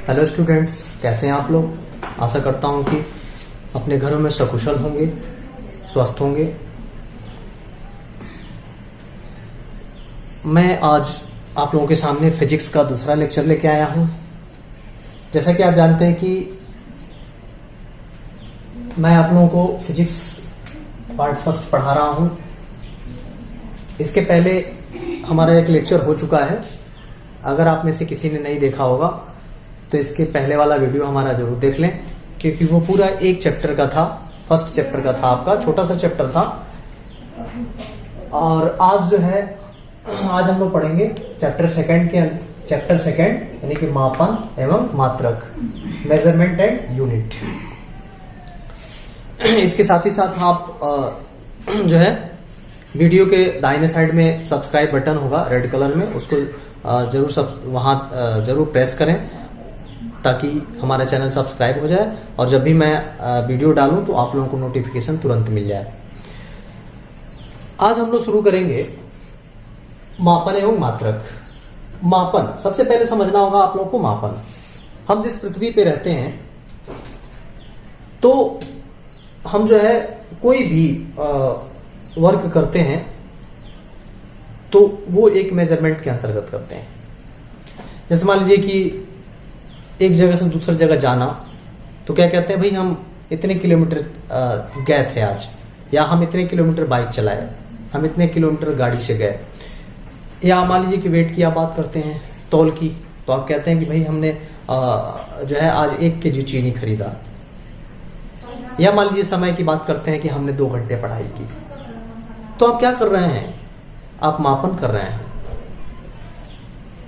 Hello students, कैसे हैं आप लोग। आशा करता हूं कि अपने घरों में सकुशल होंगे, स्वस्थ होंगे। मैं आज आप लोगों के सामने फिजिक्स का दूसरा लेक्चर लेके आया हूं। जैसा कि आप जानते हैं कि मैं आप लोगों को फिजिक्स पार्ट फर्स्ट पढ़ा रहा हूं। इसके पहले हमारा एक लेक्चर हो चुका है। अगर आप में से किसी ने नहीं देखा होगा तो इसके पहले वाला वीडियो हमारा जरूर देख लें, क्योंकि वो पूरा एक चैप्टर का था, फर्स्ट चैप्टर का था, आपका छोटा सा चैप्टर था। और आज जो है, आज हम लोग पढ़ेंगे चैप्टर सेकंड यानी कि मापन एवं मात्रक, मेजरमेंट एंड यूनिट। इसके साथ ही साथ आप जो है वीडियो के दाहिने साइड में सब्सक्राइब बटन होगा रेड कलर में, उसको जरूर वहां जरूर प्रेस करें ताकि हमारा चैनल सब्सक्राइब हो जाए और जब भी मैं वीडियो डालूं तो आप लोगों को नोटिफिकेशन तुरंत मिल जाए। आज हम लोग शुरू करेंगे मापन एवं मात्रक। मापन, सबसे पहले समझना होगा आप लोगों को मापन। हम जिस पृथ्वी पे रहते हैं तो हम जो है कोई भी वर्क करते हैं तो वो एक मेजरमेंट के अंतर्गत करते हैं। जैसे मान लीजिए कि एक जगह से दूसरी जगह जाना, तो क्या कहते हैं, भाई हम इतने किलोमीटर गए थे आज, या हम इतने किलोमीटर बाइक चलाए, हम इतने किलोमीटर गाड़ी से गए। या मान लीजिए कि वेट की आप बात करते हैं, तौल की, तो आप कहते हैं कि भाई हमने जो है आज 1 kg चीनी खरीदा। या मान लीजिए समय की बात करते हैं कि हमने 2 घंटे पढ़ाई की। तो आप क्या कर रहे हैं, आप मापन कर रहे हैं।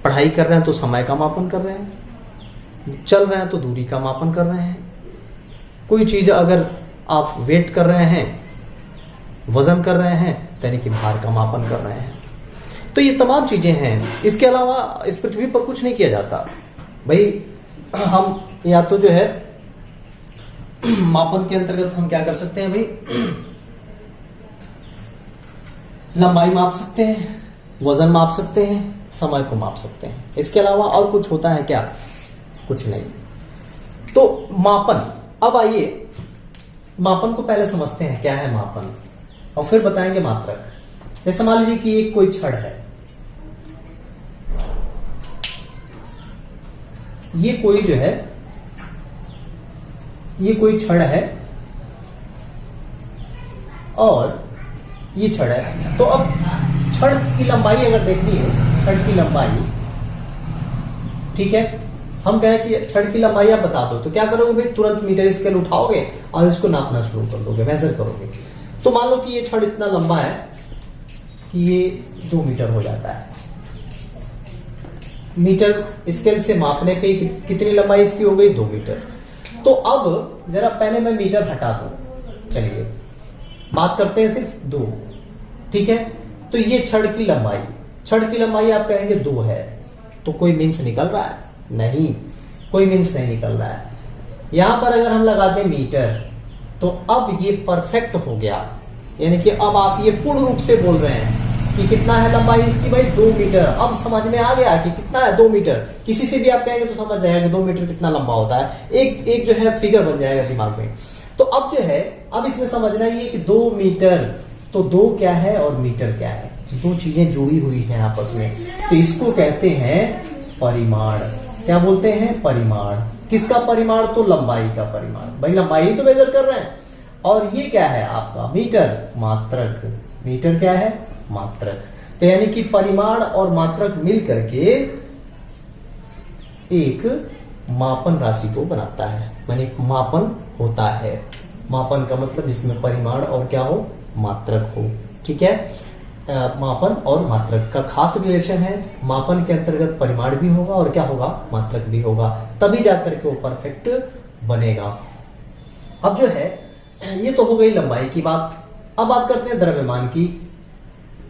पढ़ाई कर रहे हैं तो समय का मापन कर रहे हैं, चल रहे हैं तो दूरी का मापन कर रहे हैं। कोई चीज अगर आप वेट कर रहे हैं, वजन कर रहे हैं, यानी कि भार का मापन कर रहे हैं। तो ये तमाम चीजें हैं। इसके अलावा इस पृथ्वी पर कुछ नहीं किया जाता भाई। हम या तो जो है मापन के अंतर्गत हम क्या कर सकते हैं भाई, लंबाई माप सकते हैं, वजन माप सकते हैं, समय को माप सकते हैं। इसके अलावा और कुछ होता है क्या? कुछ नहीं। तो मापन, अब आइए मापन को पहले समझते हैं क्या है मापन, और फिर बताएंगे मात्रक। जैसे मान लीजिए कि एक कोई छड़ है, ये कोई जो है, ये कोई छड़ है और ये छड़ है। तो अब छड़ की लंबाई अगर देखनी है, छड़ की लंबाई, ठीक है, हम कहें कि छड़ की लंबाई आप बता दो, तो क्या करोगे भाई, तुरंत मीटर स्केल उठाओगे और इसको नापना शुरू कर दोगे, मेजर करोगे। तो मान लो कि ये छड़ इतना लंबा है कि ये 2 मीटर हो जाता है। मीटर स्केल से मापने पे कितनी लंबाई इसकी हो गई, 2 मीटर। तो अब जरा पहले मैं मीटर हटा दूं, चलिए बात करते हैं सिर्फ 2, ठीक है। तो ये छड़ की लंबाई आप कहेंगे 2 है, तो कोई मीन्स निकल रहा है? नहीं, कोई मीन्स नहीं निकल रहा है। यहां पर अगर हम लगा दें मीटर, तो अब ये परफेक्ट हो गया, यानी कि अब आप ये पूर्ण रूप से बोल रहे हैं कि कितना है लंबाई इसकी भाई, 2 मीटर। अब समझ में आ गया कि कितना है, 2 मीटर। किसी से भी आप कहेंगे तो समझ जाएगा कि 2 मीटर कितना लंबा होता है। एक जो है फिगर बन जाएगा दिमाग में। तो अब जो है, अब इसमें समझना ये कि 2 मीटर, तो 2 क्या है और मीटर क्या है, 2 चीजें जुड़ी हुई हैं आपस में। तो इसको कहते हैं परिमाण। क्या बोलते हैं? परिमाण। किसका परिमाण? तो लंबाई का परिमाण। भाई लंबाई तो मेजर कर रहे हैं। और ये क्या है आपका? मीटर। मात्रक। मीटर क्या है? मात्रक। तो यानी कि परिमाण और मात्रक मिल करके एक मापन राशि को बनाता है, माने मापन होता है। मापन का मतलब जिसमें परिमाण और क्या हो, मात्रक हो, ठीक है। मापन और मात्रक का खास रिलेशन है। मापन के अंतर्गत परिमाण भी होगा और क्या होगा, मात्रक भी होगा, तभी जाकर के वो परफेक्ट बनेगा। अब जो है, ये तो हो गई लंबाई की बात। अब बात करते हैं द्रव्यमान की।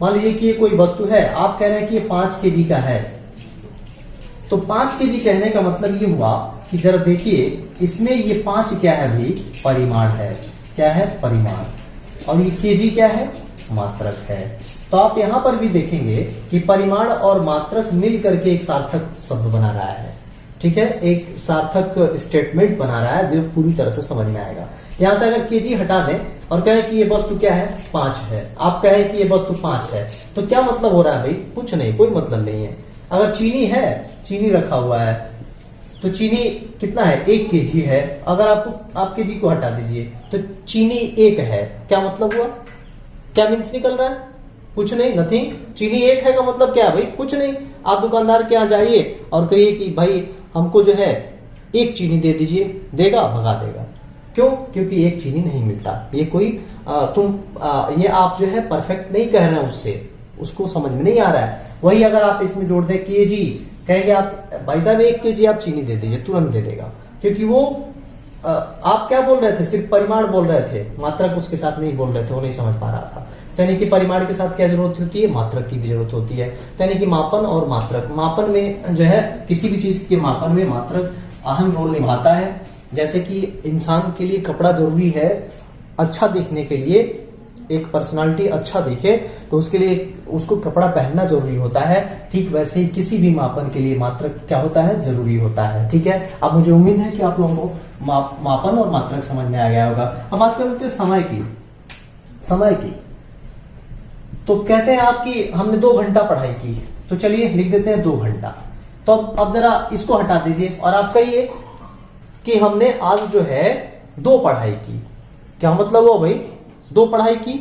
मान लीजिए कि ये कोई वस्तु है, आप कह रहे हैं कि ये 5 kg का है। तो 5 kg कहने का मतलब ये हुआ कि जरा देखिए, इसमें ये 5 क्या है भी, परिमाण है। क्या है? परिमाण। और ये kg क्या है? मात्रक है। तो आप यहां पर भी देखेंगे कि परिमाण और मात्रक मिल करके एक सार्थक शब्द बना रहा है। ठीक है, एक सार्थक स्टेटमेंट बना रहा है जो पूरी तरह से समझ में आएगा। यहां से अगर केजी हटा दें और कहें कि ये वस्तु क्या है, 5 है, आप कहें कि ये वस्तु 5 है, तो क्या मतलब हो रहा है भाई? कुछ नहीं, कोई मतलब नहीं है। अगर चीनी है, चीनी रखा हुआ है, तो चीनी कितना है, 1 केजी है। अगर आप केजी को हटा दीजिए तो चीनी 1 है, क्या मतलब हुआ? क्या मीन्स निकल रहा है? कुछ नहीं, नथिंग। चीनी 1 है का मतलब क्या है भाई? कुछ नहीं। आप दुकानदार के यहाँ जाइए और कहिए कि भाई हमको जो है 1 चीनी दे दीजिए, देगा? भगा देगा। क्यों? क्योंकि 1 चीनी नहीं मिलता। ये कोई ये आप जो है परफेक्ट नहीं कह रहे हैं, उसको समझ में नहीं आ रहा है। वही अगर आप इसमें जोड़ दें केजी, कहेंगे आप भाई साहब 1 केजी आप चीनी दे दीजिए, तुरंत दे देगा। क्योंकि वो आप क्या बोल रहे थे? सिर्फ परिमाण बोल रहे थे, मात्रक उसके साथ नहीं बोल रहे थे, वो नहीं समझ पा रहा था। यानी कि परिमाण के साथ क्या जरूरत होती है? मात्रक की भी जरूरत होती है। यानी कि मापन और मात्रक, मापन में जो है किसी भी चीज के मापन में मात्रक अहम रोल निभाता है। जैसे कि इंसान के लिए कपड़ा जरूरी है अच्छा दिखने के लिए, एक पर्सनालिटी अच्छा दिखे तो उसके लिए उसको कपड़ा पहनना जरूरी होता है। ठीक वैसे ही किसी भी मापन के लिए मात्रक क्या होता है? जरूरी होता है। ठीक है, अब मुझे उम्मीद है कि आप लोगों को मापन और मात्रक समझ में आ गया होगा। अब बात करते हैं समय की। समय की तो कहते हैं आप कि हमने 2 घंटा पढ़ाई की, तो चलिए लिख देते हैं 2 घंटा। तो अब जरा इसको हटा दीजिए और आप कहिए कि हमने आज जो है 2 पढ़ाई की। क्या मतलब हो भाई? 2 पढ़ाई की।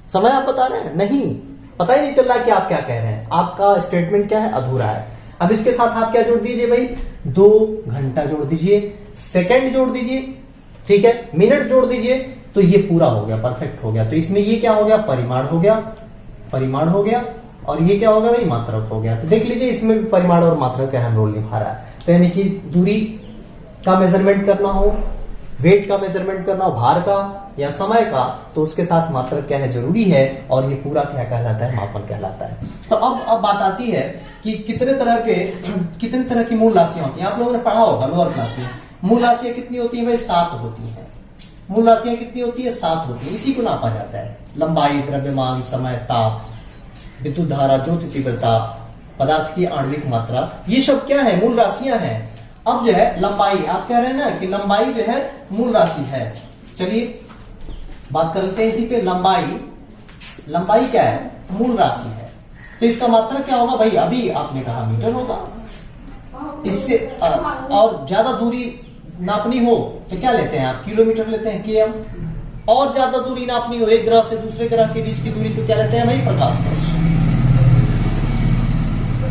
समय आप बता रहे हैं? नहीं, पता ही नहीं चल रहा कि आप क्या कह रहे हैं। आपका स्टेटमेंट क्या है? अधूरा है। अब इसके साथ आप क्या जोड़ दीजिए भाई? 2 घंटा जोड़ दीजिए, सेकंड जोड़ दीजिए, ठीक है, मिनट जोड़ दीजिए, तो ये पूरा हो गया, परफेक्ट हो गया। तो इसमें ये क्या हो गया? परिमाण हो गया, परिमाण हो गया। और ये क्या हो गया भाई? मात्रक हो गया। तो देख लीजिए इसमें भी परिमाण और मात्रक का अहम रोल निभा रहा है। तो यानी कि दूरी का मेजरमेंट करना हो, वेट का मेजरमेंट करना हो, भार का या समय का, तो उसके साथ मात्रक क्या है? जरूरी है। और ये पूरा क्या कहलाता है? मापन कहलाता है। तो अब बात आती है कि कितने तरह की मूल राशियां होती हैं। आप लोगों ने पढ़ा होगा लोअर क्लास में। मूल राशियां कितनी होती है भाई? 7 होती है। मूल राशियां कितनी होती है? 7 होती है। इसी को नापा जाता है। लंबाई, द्रव्यमान, समय, ताप, विद्युत धारा, ज्योति तीव्रता, पदार्थ की आणविक मात्रा, ये सब क्या है? मूल राशियां हैं। अब जो है लंबाई, आप कह रहे हैं ना कि लंबाई जो है मूल राशि है। चलिए बात करते हैं इसी पे। लंबाई क्या है? मूल राशि है। तो इसका मात्रक क्या होगा भाई? अभी आपने कहा मीटर होगा। इससे और ज्यादा दूरी नापनी हो तो क्या लेते हैं आप? किलोमीटर लेते हैं, केएम। और ज्यादा दूरी नापनी हो एक ग्रह से दूसरे ग्रह के बीच की दूरी, तो क्या लेते हैं भाई? प्रकाश वर्ष।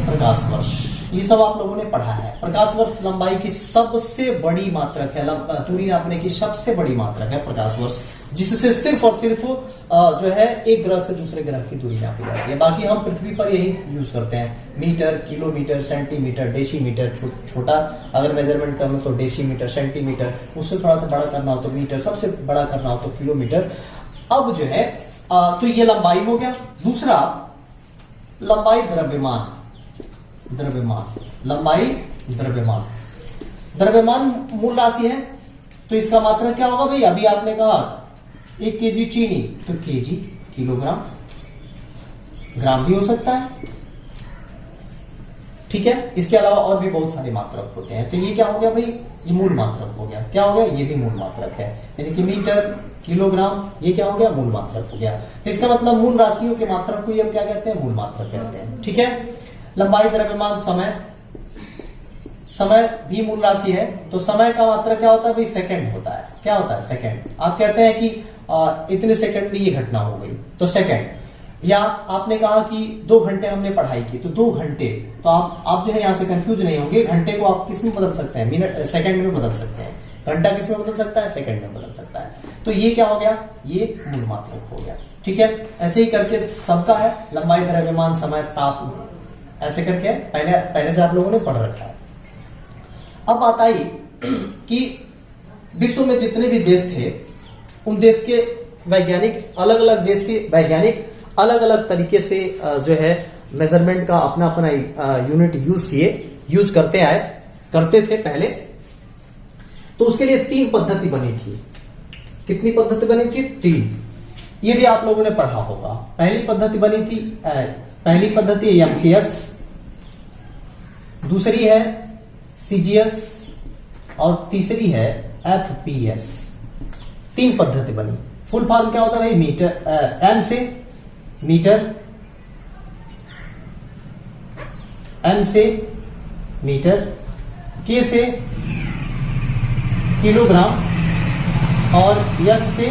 प्रकाश वर्ष, ये सब आप लोगों ने पढ़ा है। प्रकाश वर्ष लंबाई की सबसे बड़ी मात्रक है, दूरी नापने की सबसे बड़ी मात्रक है प्रकाश वर्ष, जिससे सिर्फ और सिर्फ जो है एक ग्रह से दूसरे ग्रह की दूरी नापी जाती है। बाकी हम पृथ्वी पर यही यूज करते हैं, मीटर, किलोमीटर, सेंटीमीटर, डेसीमीटर। छोटा अगर मेजरमेंट करना तो डेसीमीटर, सेंटीमीटर, उससे थोड़ा सा बड़ा करना हो तो मीटर, सबसे बड़ा करना हो तो किलोमीटर। अब जो है तो ये लंबाई हो गया। दूसरा लंबाई द्रव्यमान, लंबाई द्रव्यमान। द्रव्यमान मूल राशि है, तो इसका मात्रक क्या होगा भाई? अभी आपने कहा 1 केजी चीनी, तो केजी किलोग्राम, ग्राम भी हो सकता है। ठीक है, इसके अलावा और भी बहुत सारे मात्रक होते हैं। तो ये क्या हो गया भाई? ये मूल मात्रक हो गया। क्या हो गया? ये भी मूल मात्रक है। यानी कि मीटर, किलोग्राम, ये क्या हो गया? मूल मात्रक हो गया। तो इसका मतलब मूल राशियों के मात्रक को हम क्या कहते हैं? मूल मात्रक कहते हैं। ठीक है, लंबाई, द्रव्यमान, समय भी मूल राशि है। तो समय का मात्रक क्या होता है भाई? सेकंड होता है। क्या होता है? सेकंड। आप कहते हैं कि इतने सेकंड में ये घटना हो गई, तो सेकंड। या आपने कहा कि 2 घंटे हमने पढ़ाई की, तो 2 घंटे। तो आप जो है यहां से कंफ्यूज नहीं होंगे। घंटे को आप किस में बदल सकते हैं? मिनट, सेकंड में बदल सकते हैं। घंटा किस में बदल सकता है? सेकंड में बदल सकता है। तो ये क्या हो गया? ये मूल मात्रक हो गया। ठीक है, ऐसे ही करके सबका है, लंबाई, द्रव्यमान, समय, ताप, ऐसे करके पहले से आप लोगों ने पढ़ रखा है। अब बात आई कि विश्व में जितने भी देश थे, उन देश के वैज्ञानिक, अलग अलग देश के वैज्ञानिक अलग अलग तरीके से जो है मेजरमेंट का अपना अपना यूनिट यूज करते थे पहले। तो उसके लिए 3 पद्धति बनी थी। कितनी पद्धति बनी थी? 3। ये भी आप लोगों ने पढ़ा होगा। पहली पद्धति बनी थी, पहली पद्धति एमकेएस, दूसरी है सीजीएस और तीसरी है एफपीएस। 3 पद्धति बनी। फुल फॉर्म क्या होता है भाई? मीटर, एम से मीटर, एम से मीटर, के से किलोग्राम और एस से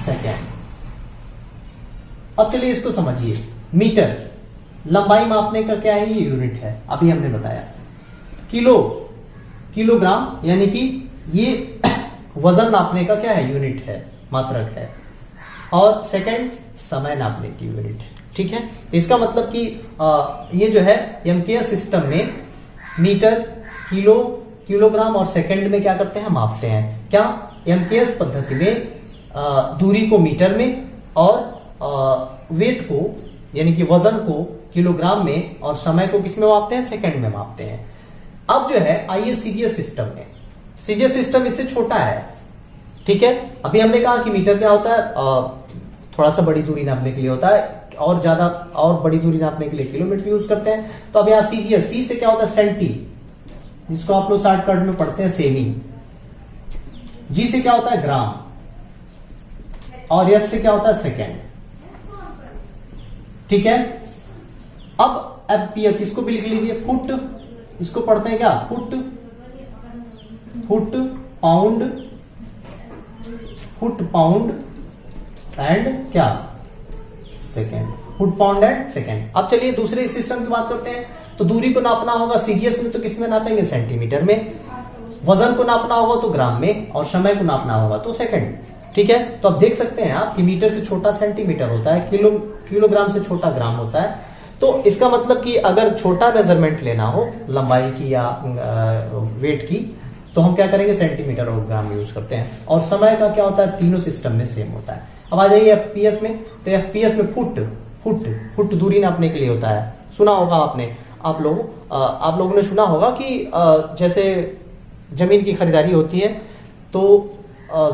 सेकेंड। अब चलिए इसको समझिए। मीटर लंबाई मापने का क्या है? ये यूनिट है, अभी हमने बताया। किलोग्राम यानी कि ये वजन नापने का क्या है? यूनिट है, मात्रक है। और सेकंड समय नापने की यूनिट है। ठीक है, इसका मतलब कि ये जो है एमकेएस सिस्टम में मीटर, किलोग्राम और सेकंड में क्या करते हैं? मापते हैं। क्या? एमकेएस पद्धति में दूरी को मीटर में और वेट को यानी कि वजन को किलोग्राम में और समय को किस में मापते हैं? सेकंड में मापते हैं। अब जो है आइए सीजीएस सिस्टम में। सीजीएस सिस्टम इससे छोटा है। ठीक है, अभी हमने कहा कि मीटर क्या होता है? थोड़ा सा बड़ी दूरी नापने के लिए होता है, और ज्यादा और बड़ी दूरी नापने के लिए किलोमीटर यूज करते हैं। तो अब यहाँ सीजीएस, सी से क्या होता है? सेंटी, जिसको आप लोग शॉर्टकट में पढ़ते हैं सेमी। जी से क्या होता है? ग्राम। और एस से क्या होता है? सेकेंड। ठीक है, अब एफपीएस इसको भी लिख लीजिए। फुट, इसको पढ़ते हैं क्या? Foot, pound, foot, pound and क्या? Second. Foot, pound and second. अब चलिए दूसरे सिस्टम की बात करते हैं। तो दूरी को नापना होगा सीजीएस में तो किस में नापेंगे? सेंटीमीटर में। वजन को नापना होगा तो ग्राम में, और समय को नापना होगा तो सेकंड। ठीक है, तो अब देख सकते हैं आप कि मीटर से छोटा सेंटीमीटर होता है, किलोग्राम से छोटा ग्राम होता है। तो इसका मतलब कि अगर छोटा मेजरमेंट लेना हो लंबाई की या वेट की, तो हम क्या करेंगे? सेंटीमीटर और ग्राम यूज करते हैं। और समय का क्या होता है? तीनों सिस्टम में सेम होता है। अब आ जाइए एफपीएस में। तो एफपीएस में फुट दूरी नापने के लिए होता है। सुना होगा आपने, आप लोगों ने सुना होगा कि जैसे जमीन की खरीदारी होती है तो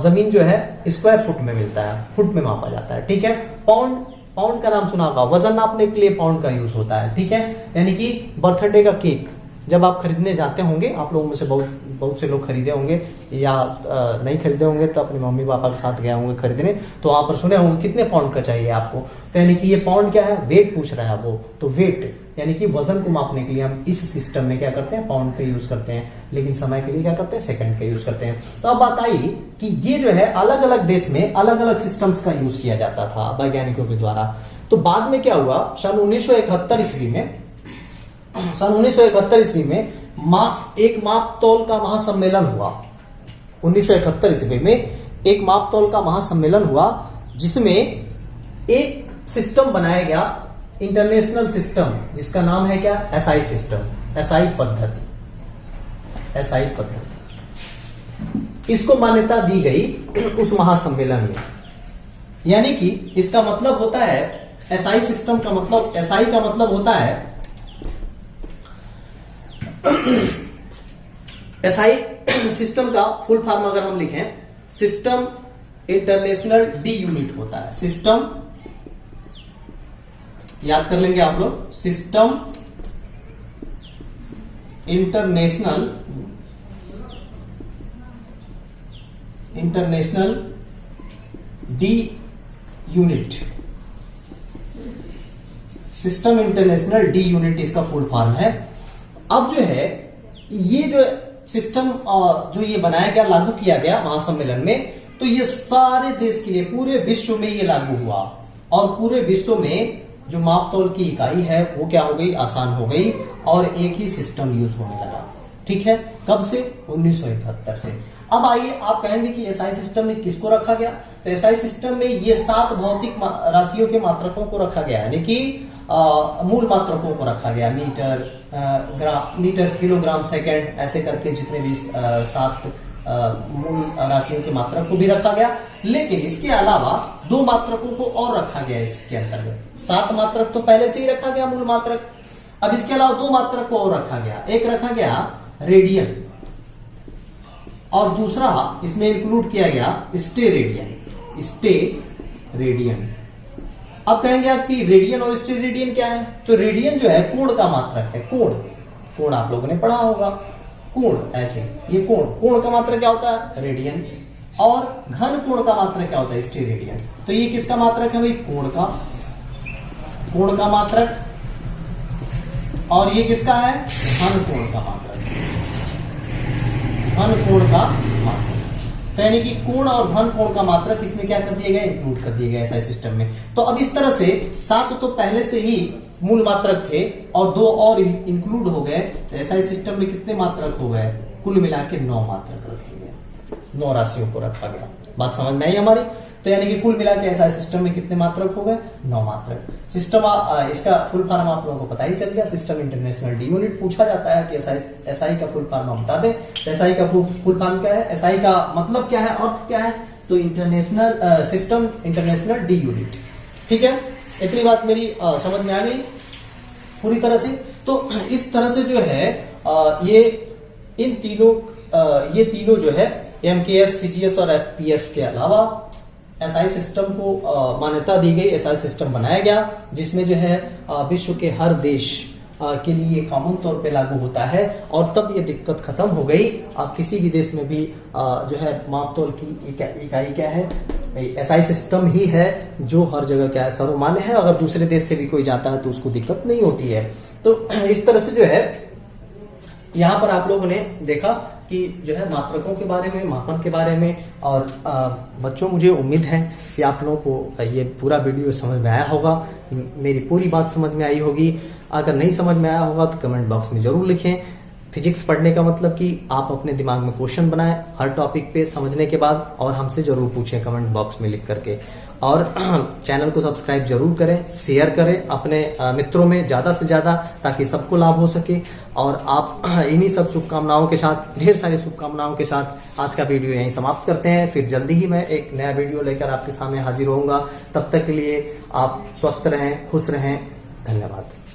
जमीन जो है स्क्वायर फुट में मिलता है, फुट में मापा जाता है। ठीक है, पाउंड का नाम सुना होगा, वजन नापने के लिए पाउंड का यूज होता है। ठीक है, यानी कि बर्थडे का केक जब आप खरीदने जाते होंगे, आप लोगों में से बहुत से लोग खरीदे होंगे या नहीं खरीदे होंगे तो अपने मम्मी पापा के साथ गए होंगे खरीदने, तो वहां पर सुने होंगे कितने पाउंड का चाहिए आपको। तो यानी कि ये पाउंड क्या है? वेट पूछ रहा है वो। तो वेट यानी कि वजन को मापने के लिए हम इस सिस्टम में क्या करते हैं? पाउंड का यूज करते हैं। लेकिन समय के लिए क्या करते हैं? सेकंड का यूज करते हैं। तो अब बात आई कि ये जो है अलग अलग देश में अलग अलग सिस्टम्स का यूज किया जाता था वैज्ञानिकों के द्वारा। तो बाद में क्या हुआ? सन 1971 ईस्वी में एक माप तौल का महासम्मेलन हुआ। 1971 ईस्वी में एक माप तौल का महासम्मेलन हुआ, जिसमें एक सिस्टम बनाया गया, इंटरनेशनल सिस्टम, जिसका नाम है क्या? एसआई सिस्टम, एसआई पद्धति। इसको मान्यता दी गई उस महासम्मेलन में। यानी कि इसका मतलब होता है एसआई सिस्टम का मतलब, एसआई का मतलब होता है एसआई सिस्टम का फुल फॉर्म अगर हम लिखें, सिस्टम इंटरनेशनल डी यूनिट होता है। सिस्टम याद कर लेंगे आप लोग, system international D unit. System international D unit इसका फुल फॉर्म है। अब जो है ये जो सिस्टम जो ये बनाया गया, लागू किया गया महासम्मेलन में, तो ये सारे देश के लिए, पूरे विश्व में ये लागू हुआ। और पूरे विश्व में जो मापतोल की इकाई है वो क्या हो गई? आसान हो गई, और एक ही सिस्टम यूज होने लगा। ठीक है, कब से? 1971 से। अब आइए, आप कहेंगे कि एसआई सिस्टम में किसको रखा गया? तो एसआई सिस्टम में ये 7 भौतिक राशियों के मात्रकों को रखा गया, यानी कि मूल मात्रकों को रखा गया। मीटर, किलोग्राम, सेकंड, ऐसे करके जितने भी 7 मूल राशियों के मात्रक को भी रखा गया। लेकिन इसके अलावा 2 मात्रकों को और रखा गया इसके अंतर्गत। 7 मात्रक तो पहले से ही रखा गया, मूल मात्रक। अब इसके अलावा 2 मात्रक को और रखा गया। एक रखा गया रेडियन, और दूसरा इसमें इंक्लूड किया गया स्टेरेडियन। अब कहेंगे आप कि रेडियन और स्टेरेडियन क्या है? तो रेडियन जो है कोण का मात्रक है। कोण आप लोगों ने पढ़ा होगा, कोण, ऐसे ये कोण, कोण का मात्रक क्या होता है? रेडियन। और घन कोण का मात्रक क्या होता है? स्टेरेडियन। तो ये किसका मात्रक है भाई? कोण का, कोण का मात्रक। और ये किसका है? घन कोण का मात्रक, घन कोण का मात्रक। तो यानी कि कोण और घन कोण का मात्रक इसमें क्या कर दिए गए? इंक्लूड कर दिए गए एसआई सिस्टम में। तो अब इस तरह से 7 तो पहले से ही मूल मात्रक थे और 2 और इंक्लूड हो गए। तो एसआई सिस्टम में कितने मात्रक हो गए? कुल मिला के 9 मात्रक रखे गए, 9 राशियों को रखा गया। बात समझ में आई हमारी? तो यानी कि कुल मिला के एसआई सिस्टम में कितने मात्रक हो गए? 9 मात्रक। सिस्टम इसका फुल फॉर्म आप लोगों को पता ही चल गया, सिस्टम इंटरनेशनल डी यूनिट। पूछा जाता है कि एसआई का फुल फॉर्म आप बता दें। तो एसआई का फुल फॉर्म क्या है? एसआई का मतलब क्या है, अर्थ क्या है? तो international system international D unit. ठीक है, इतनी बात मेरी समझ में आ गई पूरी तरह से। तो इस तरह से जो है ये तीनों जो है एमकेएस, सीजीएस और एफपीएस के अलावा एसआई सिस्टम को मान्यता दी गई, एसआई सिस्टम बनाया गया जिसमें जो है विश्व के हर देश के लिए कॉमन तौर पे लागू होता है। और तब ये दिक्कत खत्म हो गई। अब किसी भी देश में भी जो है मापतोल की इकाई क्या है? एसआई सिस्टम ही है जो हर जगह क्या है? सर्वमान्य है। अगर दूसरे देश से भी कोई जाता है तो उसको दिक्कत नहीं होती है। तो इस तरह से जो है यहाँ पर आप लोगों ने देखा कि जो है मात्रकों के बारे में, मापन के बारे में। और बच्चों, मुझे उम्मीद है कि आप लोगों को ये पूरा वीडियो समझ में आया होगा, मेरी पूरी बात समझ में आई होगी। अगर नहीं समझ में आया होगा तो कमेंट बॉक्स में जरूर लिखें। फिजिक्स पढ़ने का मतलब कि आप अपने दिमाग में क्वेश्चन बनाएं हर टॉपिक पे समझने के बाद, और हमसे जरूर पूछें कमेंट बॉक्स में लिख करके। और चैनल को सब्सक्राइब जरूर करें, शेयर करें अपने मित्रों में ज्यादा से ज्यादा, ताकि सबको लाभ हो सके। और आप इन्हीं सब शुभकामनाओं के साथ, ढेर सारी शुभकामनाओं के साथ आज का वीडियो यहीं समाप्त करते हैं। फिर जल्दी ही मैं एक नया वीडियो लेकर आपके सामने हाजिर होऊंगा। तब तक के लिए आप स्वस्थ रहें, खुश रहें। धन्यवाद।